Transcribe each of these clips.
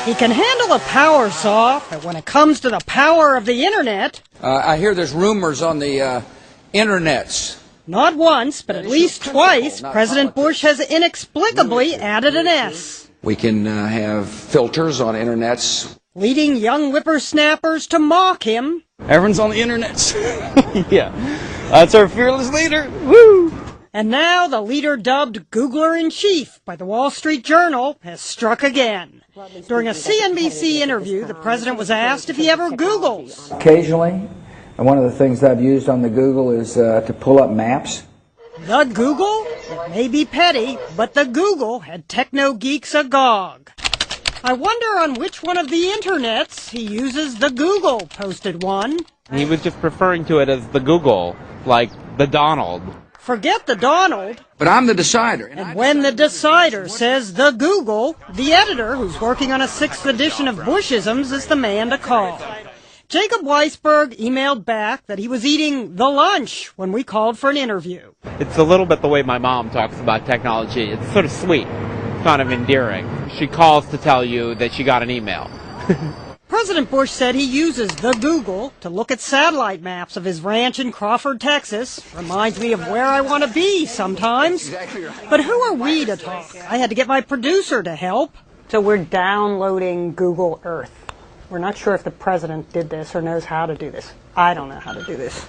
He can handle a power saw, but when it comes to the power of the Internet... I hear there's rumors on the internets. Not once, but at least twice, President Bush has inexplicably added an S. We can have filters on internets. Leading young whippersnappers to mock him. Everyone's on the internets. Yeah, that's our fearless leader. Woo! And now the leader dubbed Googler-in-Chief by the Wall Street Journal has struck again. During a CNBC interview, the president was asked if he ever Googles. Occasionally, and one of the things I've used on the Google is to pull up maps. The Google? It may be petty, but the Google had techno geeks agog. I wonder on which one of the internets he uses the Google, posted one. He was just referring to it as the Google, like the Donald. Forget the Donald. But I'm the decider. And when the decider says the Google, the editor, who's working on a 6th edition of Bushisms, is the man to call. Jacob Weisberg emailed back that he was eating the lunch when we called for an interview. It's a little bit the way my mom talks about technology. It's sort of sweet, kind of endearing. She calls to tell you that she got an email. President Bush said he uses the Google to look at satellite maps of his ranch in Crawford, Texas. Reminds me of where I want to be sometimes. But who are we to talk? I had to get my producer to help. So we're downloading Google Earth. We're not sure if the president did this or knows how to do this. I don't know how to do this.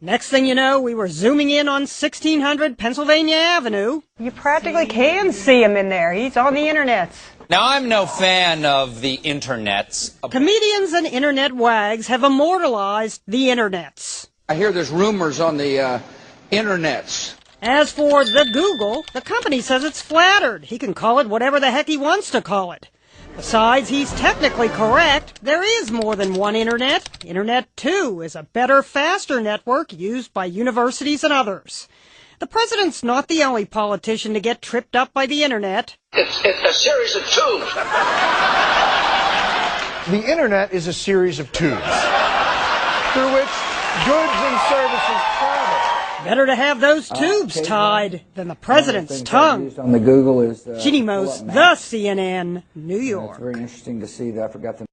Next thing you know, we were zooming in on 1600 Pennsylvania Avenue. You practically can see him in there. He's on the internets. Now, I'm no fan of the internets. Comedians and internet wags have immortalized the internets. I hear there's rumors on the internets. As for the Google, the company says it's flattered. He can call it whatever the heck he wants to call it. Besides, he's technically correct. There is more than one internet. Internet 2 is a better, faster network used by universities and others. The president's not the only politician to get tripped up by the internet. It's a series of tubes. The internet is a series of tubes through which goods and services travel. Better to have those tubes tied than the president's tongue. On the Google is Ginny Mo's The CNN, New York. It's very interesting to see that. I forgot the